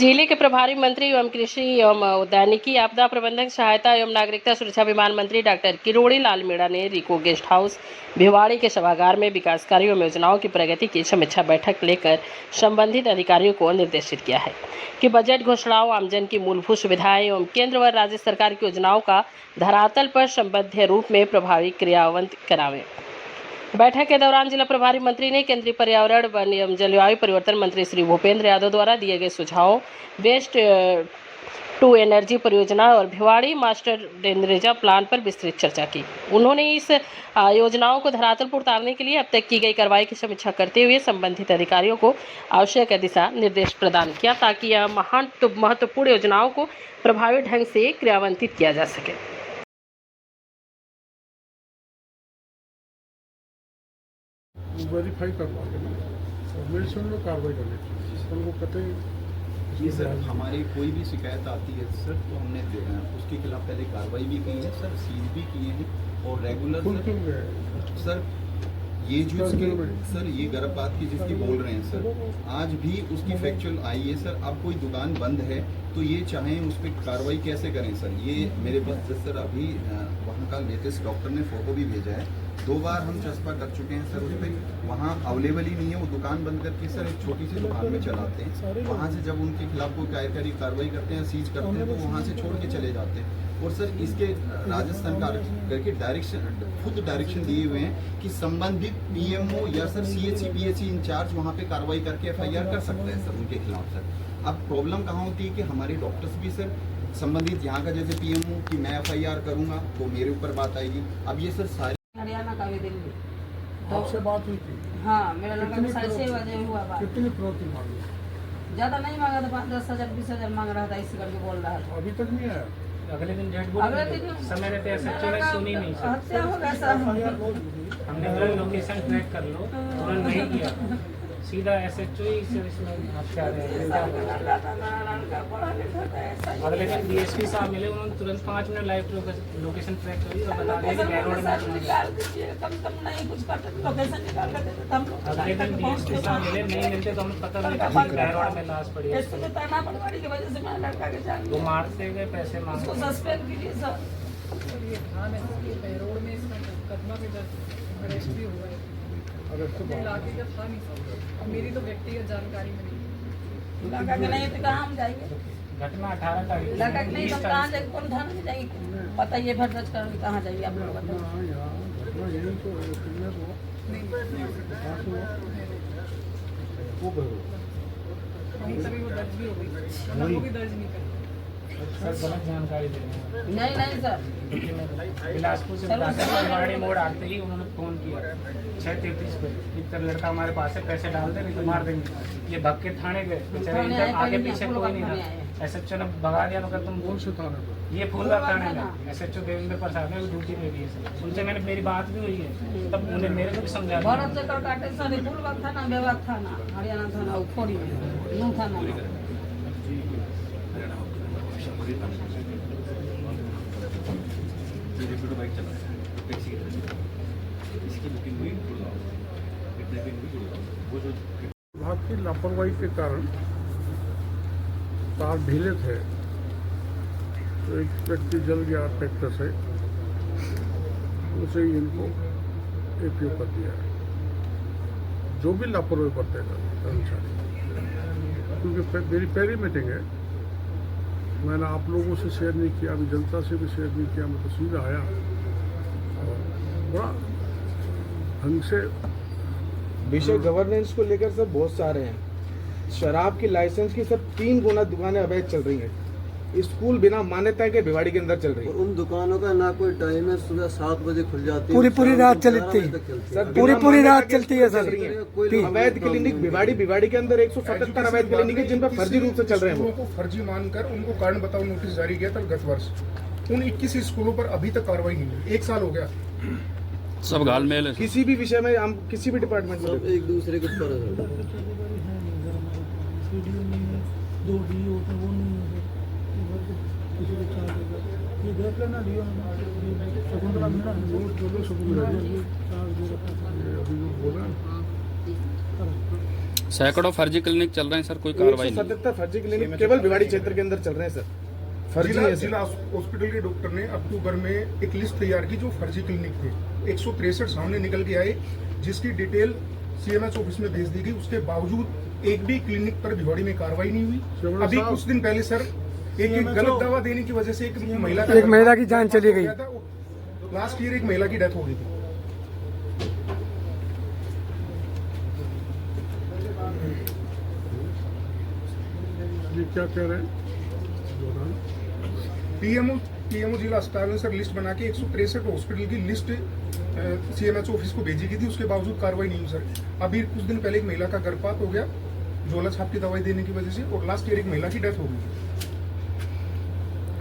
जिले के प्रभारी मंत्री एवं कृषि एवं उद्यानिकी आपदा प्रबंधन सहायता एवं नागरिकता सुरक्षा विमान मंत्री डॉक्टर किरोड़ी लाल मीणा ने रिको गेस्ट हाउस भिवाड़ी के सभागार में विकास कार्यों एवं योजनाओं की प्रगति की समीक्षा बैठक लेकर संबंधित अधिकारियों को निर्देशित किया है कि बजट घोषणाओं, आमजन की मूलभूत सुविधाएं एवं केंद्र व राज्य सरकार की योजनाओं का धरातल पर संबद्ध रूप में प्रभावी क्रियान्वित करावें। बैठक के दौरान जिला प्रभारी मंत्री ने केंद्रीय पर्यावरण, वन एवं जलवायु परिवर्तन मंत्री श्री भूपेंद्र यादव द्वारा दिए गए सुझावों, वेस्ट टू एनर्जी परियोजना और भिवाड़ी मास्टर डेनरेजा प्लान पर विस्तृत चर्चा की। उन्होंने इस योजनाओं को धरातल पर उतारने के लिए अब तक की गई कार्रवाई की समीक्षा करते हुए संबंधित अधिकारियों को आवश्यक दिशा निर्देश प्रदान किया ताकि यह महत्वपूर्ण योजनाओं को प्रभावी ढंग से क्रियान्वित किया जा सके। वेरीफाई करवा के ना मेडिसिन में कार्रवाई करनी चाहिए। उनको कहते हैं ये सर हमारी कोई भी शिकायत आती है सर तो हमने उसके खिलाफ पहले कार्रवाई भी की है सर, सील भी किए हैं और रेगुलर सर ये जो सर ये गर्भपात की जिसकी बोल रहे हैं सर, आज भी उसकी फैक्चुअल आई है सर। अब कोई दुकान बंद है तो ये चाहें उस पर कार्रवाई कैसे करें सर। ये मेरे पास सर अभी वहाँ का लेटेस्ट डॉक्टर ने फोटो भी भेजा है, 2 बार हम चस्पा कर चुके हैं सर उस पर, वहाँ अवेलेबल ही नहीं है। वो दुकान बंद करके सर एक छोटी सी दुकान में चलाते हैं, वहाँ से जब उनके खिलाफ कोई कार्यकारी कार्रवाई करते हैं, सीज करते हैं तो वहाँ से छोड़ के चले जाते हैं। और सर इसके राजस्थान का करके खुद डायरेक्शन दिए हुए हैं कि संबंधित पीएमओ या सर सीएचसी पीएचसी इंचार्ज वहाँ पे कार्रवाई करके एफआईआर कर सकते हैं सर उनके खिलाफ सर। अब प्रॉब्लम कहाँ होती है कि हमारे डॉक्टर्स भी सर संबंधित यहाँ का जैसे पीएमओ कि मैं एफआईआर करूँगा तो मेरे ऊपर बात आएगी। अब ये सर सारे हरियाणा का भी दिल्ली आपसे बात हुई थी। हाँ, मेरा लड़का 6:30 बजे हुआ बात। कितनी फिरौती मांगी? ज्यादा नहीं मांगा था, 10,000 20,000 मांग रहा था, इसी करके बोल रहा था। अभी तक नहीं आया। अगले दिन डेट अगले दिन समय रहते सच्चो ने सुनी नहीं सर। हत्या हो गया सर। हमने बोला लोकेशन ट्रैक कर लो, उन्होंने नहीं किया, सीधा एसएचओ ही सर इसमें हत्या रहे। अगले दिन डीएसपी साहब मिले, उन्होंने तुरंत 5 मिनट लाइव लोकेशन ट्रैक करी और बता दिया कि रोड में अगले दिन डीएसपी साहब मिले, नहीं मिलते तो हमें पता नहीं था कि रोड में लाश पड़ी है। वो मारते गए, पैसे मांगते सस्पेंड कीजिए सर। इलाके का था नहीं सर, मेरी तो व्यक्तिगत जानकारी में नहीं। लगा के नहीं तो कहाँ हम जाएंगे? घटना 18 तारीख लगा के नहीं तो कहाँ जाएंगे? कौन थाने में जाएंगे? बताइए, फिर दर्ज करेंगे, कहाँ जाइए आप लोग बताइए। तभी वो दर्ज भी हो गई, वरना वो भी दर्ज नहीं कर। सर गलत जानकारी दे रहे हैं। नहीं सर, बिलासपुर से भिवाड़ी मोड़ आते ही उन्होंने फोन किया 6:33 पे, इधर लड़का हमारे पास है, पैसे डाल दे नहीं तो मार देंगे। ये भग के थाने गए, बेचारे इधर आगे पीछे कोई नहीं था। एसएचओ ने भगा दिया, मगर तुम कौन से थाने पर? ये फूलबाग थाने में एसएचओ देवेंद्र प्रसाद ने ड्यूटी पे दी है। उनसे मैंने मेरी बात भी हुई है, तब उन्हें मेरे को भी समझा दिया। भरत से काटे सर, फूलबाग थाना, बेबाग थाना, हरियाणा थाना, उखोड़ी नू थाना। बाइक चला टैक्सी इसकी बुकिंग हुई वो जो विभाग की लापरवाही के कारण तार ढीले थे तो एक व्यक्ति जल गया ट्रैक्टर से, उसे ही इनको एपीओ कर दिया है। जो भी लापरवाही बरतेगा कर्मचारी, क्योंकि मेरी पहली मीटिंग है, मैंने आप लोगों से शेयर नहीं किया, अभी जनता से भी शेयर नहीं किया। मैं तो सीधा आया और बड़ा ढंग से विषय गवर्नेंस को लेकर सर बहुत सारे हैं। शराब की लाइसेंस की सर 3 गुना दुकानें अवैध चल रही हैं। स्कूल बिना मान्यता के भिवाड़ी के अंदर चल रही है। उन दुकानों का ना कोई टाइम है, सुबह 7 बजे खुल जाती है, पूरी रात चलती है सर, पूरी रात चलती है सर। अवैध क्लिनिक भिवाड़ी के अंदर 177 अवैध क्लिनिक है जिन पर फर्जी रूप से चल रहे हैं। उनको फर्जी मानकर उनको कारण बताओ नोटिस जारी किया था गत वर्ष। उन 21 स्कूलों पर अभी तक कार्रवाई नहीं हुई, 1 साल हो गया। सब घालमेल है। किसी भी विषय में हम किसी भी डिपार्टमेंट में एक दूसरे के ऊपर सैकड़ों फर्जी क्लिनिक चल रहे हैं सर, कोई कार्रवाई नहीं। 177 फर्जी क्लिनिक केवल भिवाड़ी क्षेत्र के अंदर चल रहे हैं सर। फर्जी है सर। जिला हॉस्पिटल के डॉक्टर ने अक्टूबर में एक लिस्ट तैयार की जो फर्जी क्लिनिक थे, 163 सामने निकल के आए, जिसकी डिटेल सीएमएच ऑफिस में भेज दी गई। उसके बावजूद एक भी क्लिनिक पर भिवाड़ी में कार्रवाई नहीं हुई। अभी कुछ दिन पहले सर एक गलत दवा देने की वजह से एक महिला की जान चली गई। लास्ट ईयर एक महिला की डेथ हो गई थी। ये क्या कह रहे हैं? पीएमओ जिला अस्पताल ने सर लिस्ट बना के 163 हॉस्पिटल की लिस्ट सीएमएच ऑफिस को भेजी गई थी। उसके बावजूद कार्रवाई नहीं हुई सर। अभी कुछ दिन पहले एक महिला का गर्भपात हो गया झोला छाप की दवाई देने की वजह से, और लास्ट ईयर एक महिला की डेथ हो गई।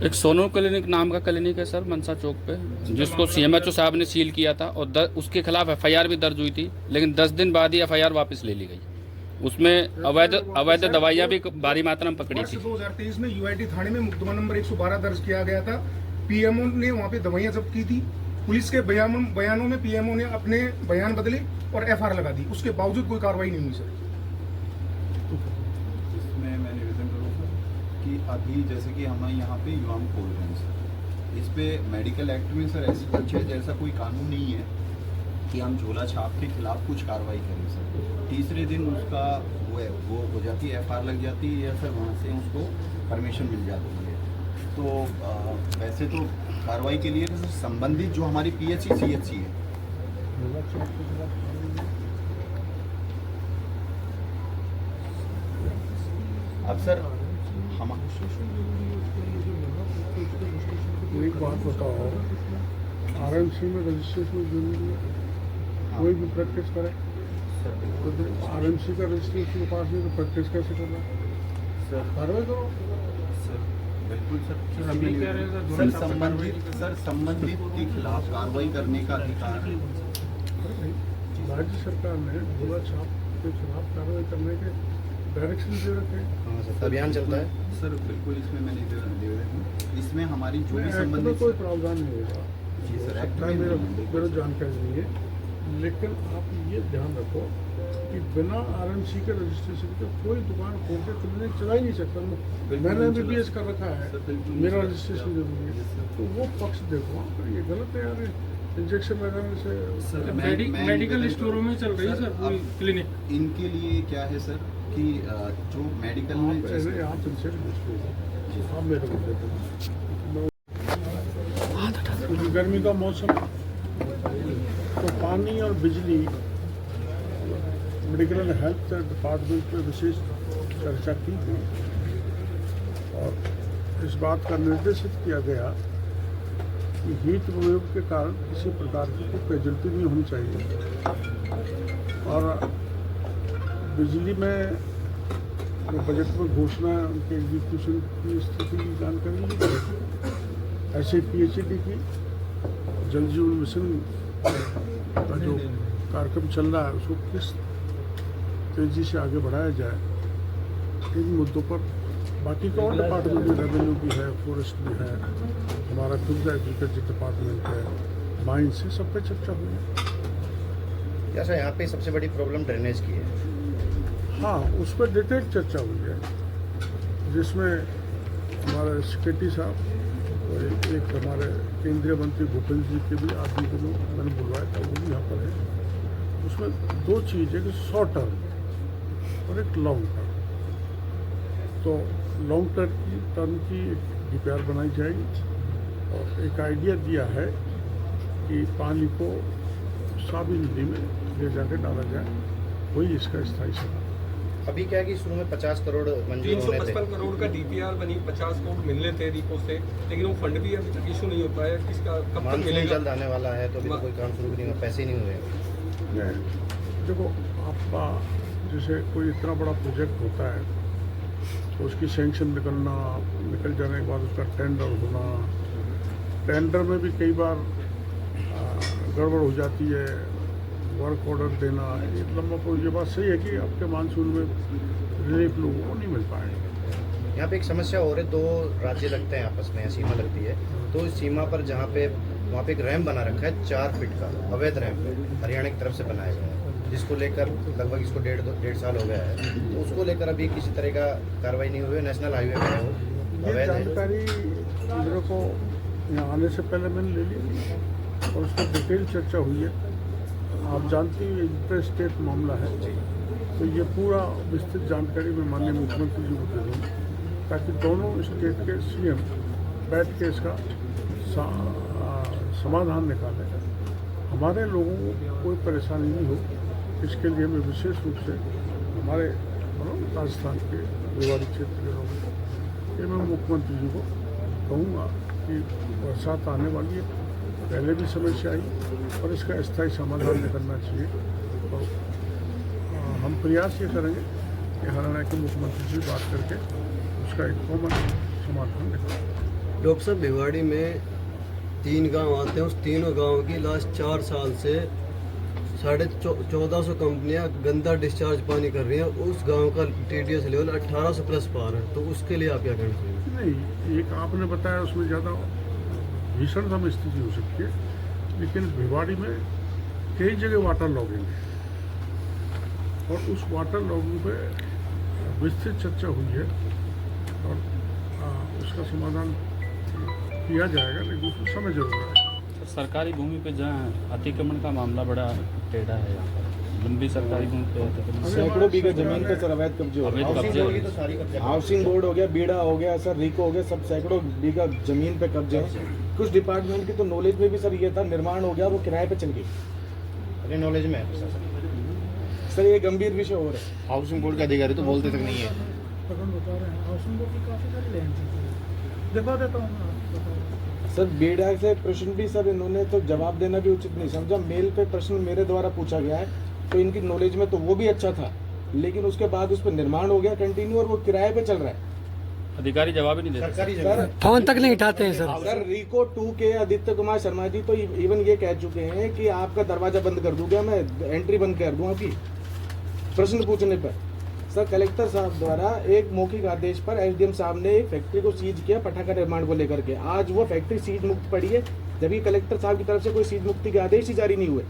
एक सोनू क्लिनिक नाम का क्लिनिक है सर मनसा चौक पे, जिसको सीएमएचओ साहब ने सील किया था और उसके खिलाफ एफआईआर भी दर्ज हुई थी, लेकिन 10 दिन बाद ही एफआईआर वापस ले ली गई। उसमें अवैध दवाइयां भी भारी मात्रा में पकड़ी थी। 2023 में यूआईटी थाने में मुकदमा नंबर 112 दर्ज किया गया था। पीएमओ ने वहां पे दवाइयां जब्त की थी। पुलिस के बयानों में पीएमओ ने अपने बयान बदले और एफआईआर लगा दी। उसके बावजूद कोई कार्रवाई नहीं हुई सर। इसमें मैं निवेदन करूँ सर कि अभी जैसे कि हम यहाँ पे युवाम खोल रहे हैं सर, इस पे मेडिकल एक्ट में सर ऐसी कुछ है जैसा कोई कानून नहीं है कि हम झोला छाप के खिलाफ कुछ कार्रवाई करें सर। तीसरे दिन उसका वो हो जाती है, एफआईआर लग जाती है, या सर वहाँ से उसको परमिशन मिल जाती है। तो वैसे तो कार्रवाई के लिए सर संबंधित जो हमारी पीएचसी सीएचसी है, अब सर हम एक बात बताओ, आरएमसी में रजिस्ट्रेशन जरूरी है? कोई भी प्रैक्टिस करे, आरएमसी का रजिस्ट्रेशन के पास नहीं तो प्रैक्टिस कैसे करना? कार्रवाई करो सर। बिल्कुल सर, संबंधित के खिलाफ कार्रवाई करने का अधिकार है। राज्य सरकार ने झोला छाप के खिलाफ कार्रवाई करने के डायरेक्शन दे रखे हैं। अभियान चलता है सर। बिल्कुल इसमें मैं निवेदन हूँ, इसमें हमारी जो भी संबंधित कोई प्रावधान नहीं होगा। जी सर, सकता है मेरा जानकारी नहीं है, लेकिन आप ये ध्यान रखो कि बिना आरएमसी के रजिस्ट्रेशन के कोई दुकान खोल के क्लिनिक चला ही नहीं सकता। मैंने MBBS कर रखा है, मेरा रजिस्ट्रेशन जरूरी है, तो वो पक्ष देखो। ये गलत है यार, इंजेक्शन लगाने से मेडिकल स्टोरों में चल रही है सर पूरी क्लिनिक। इनके लिए क्या है सर कि जो मेडिकल में आप इनसे आप मेरे को देते क्योंकि गर्मी का मौसम, तो पानी और बिजली मेडिकल एंड हेल्थ डिपार्टमेंट में विशेष चर्चा की गई और इस बात का निर्देशित किया गया कि हीट वेव के कारण किसी प्रकार की कोई कैजुअल्टी नहीं होनी चाहिए। और बिजली में जो बजट में घोषणा उनके एग्जीक्यूशन की स्थिति की जानकारी ली गई। ऐसे PHED की जल जीवन मिशन का जो कार्यक्रम चल रहा है उसको किस तेजी से आगे बढ़ाया जाए, इन मुद्दों पर बाकी तो और डिपार्टमेंट में रेवेन्यू भी है, फॉरेस्ट भी है, हमारा खुद का एग्रीकल्चर डिपार्टमेंट है, माइंस है, सब पे चर्चा हुई है। जैसा यहाँ पे सबसे बड़ी प्रॉब्लम ड्रेनेज की है। हाँ, उस पर डिटेल चर्चा हुई है, जिसमें हमारे सेक्रेटरी साहब और एक हमारे केंद्रीय मंत्री भूपेंद्र जी के भी आदमी को मैंने बुलवाया था, वो भी यहाँ पर है। उसमें दो चीज़ है कि शॉर्ट टर्म और एक लॉन्ग टर्म। तो लॉन्ग टर्म की एक DPR बनाई जाएगी और एक आइडिया दिया है कि पानी को साबी नदी में ले जाकर डाला जाए, वही इसका स्थायी समाधान। अभी क्या है कि शुरू में 50 करोड़ मंजूर होने थे, 355 करोड़ का DPR बनी, 50 करोड़ मिलने थे रिको से, लेकिन वो फंड भी अभी तक इशू नहीं हो पाया। किसका कब तक मिलेगा? जल्द आने वाला है, तो अभी तो कोई काम शुरू नहीं हुआ, पैसे नहीं हुए। देखो, आपका जैसे कोई इतना बड़ा प्रोजेक्ट होता है तो उसकी सैंक्शन निकल जाने के बाद उसका टेंडर होना, टेंडर में भी कई बार गड़बड़ हो जाती है, वर्क ऑर्डर देना, ये लंबा ये बात सही है कि आपके मानसून में रिलीफ लोगों को नहीं मिल पाएगा। यहाँ पे एक समस्या और है, 2 राज्य लगते हैं आपस में, सीमा लगती है, तो इस सीमा पर जहाँ पे वहाँ पे एक रैम्प बना रखा है 4 फीट का, अवैध रैम्प है, हरियाणा की तरफ से बनाया गया है, जिसको लेकर लगभग इसको डेढ़ साल हो गया है। तो उसको लेकर अभी किसी तरह का कार्रवाई नहीं हुई है। नेशनल हाईवे पर है वो, ये अवैध है। जानकारी मेरे को यहाँ आने से पहले मैंने ले ली और उस पर डिटेल चर्चा हुई है। आप जानती हैं इंटर स्टेट मामला है, तो ये पूरा विस्तृत जानकारी मैं माननीय मुख्यमंत्री जी को दे दूँ, ताकि दोनों स्टेट के सीएम बैठ के इसका समाधान निकालें, हमारे लोगों को कोई परेशानी नहीं हो। इसके लिए मैं विशेष रूप से हमारे राजस्थान के रेवाड़ी क्षेत्र के लोगों को, ये मैं मुख्यमंत्री जी को कहूँगा कि बरसात आने वाली है, पहले भी समस्या आई और इसका स्थायी समाधान निकलना चाहिए। तो हम प्रयास ये करेंगे कि हरियाणा के मुख्यमंत्री से बात करके उसका एक कॉमन समाधान निकालें। डॉक्टर साहब, भिवाड़ी में 3 गांव आते हैं, उस तीनों गांव की लास्ट 4 साल से 1450 कंपनियां गंदा डिस्चार्ज पानी कर रही हैं। उस गांव का TDS लेवल 1800 प्लस पार है, तो उसके लिए आप क्या कहना चाहिए? नहीं, एक आपने बताया उसमें ज़्यादा भीषण दम स्थिति हो सकती है, लेकिन भिवाड़ी में कई जगह वाटर लॉगिंग है और उस वाटर लॉगिंग पे विस्तृत चर्चा हुई है और उसका समाधान किया जाएगा, लेकिन उसमें समय जरूर है। सरकारी भूमि पे जहाँ अतिक्रमण का मामला बड़ा टेढ़ा है, यहाँ पर लंबी सरकारी भूमि पे अतिक्रमण, सैकड़ों बीघा जमीन पे सर अवैध कब्जे हो रहे हैं। अवैध कब्जे, हाउसिंग बोर्ड हो गया, बीड़ा हो गया सर, रिको हो गया, सब सैकड़ों बीघा जमीन पे कब्जे हैं। कुछ डिपार्टमेंट की तो नॉलेज में भी सर ये था, निर्माण हो गया, वो किराए पे चल गई। अरे नॉलेज में है सर ये गंभीर विषय हो रहा है। हाउसिंग बोर्ड के अधिकारी तो बोलते तक नहीं है। सर बीड़ा से प्रश्न भी सर इन्होंने तो जवाब देना भी उचित नहीं समझा। मेल पे प्रश्न मेरे द्वारा पूछा गया है, तो इनकी नॉलेज में तो वो भी अच्छा था, लेकिन उसके बाद उस पर निर्माण हो गया कंटिन्यू और वो किराए पे चल रहा है। अधिकारी जवाब ही नहीं देते सर, फोन तक नहीं उठाते हैं सर। सर रिको 2 के आदित्य कुमार शर्मा जी तो इवन ये कह चुके हैं कि आपका दरवाजा बंद कर दूंगा, मैं एंट्री बंद कर दूं आपकी। प्रश्न पूछने पर सर कलेक्टर साहब द्वारा एक मौखिक आदेश पर SDM साहब ने एक फैक्ट्री को सीज किया पटाखा निर्माण को लेकर के। आज वो फैक्ट्री सीज मुक्त पड़ी है, जबकि कलेक्टर साहब की तरफ से कोई सीज मुक्ति के आदेश ही जारी नहीं हुए।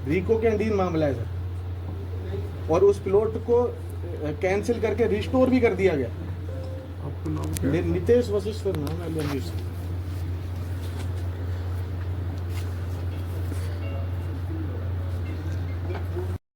रिको के अधीन मामला है सर, और उस प्लॉट को कैंसिल करके रिस्टोर भी कर दिया गया। आपका नाम क्या है? नितेश वशिष्ठ नाम है।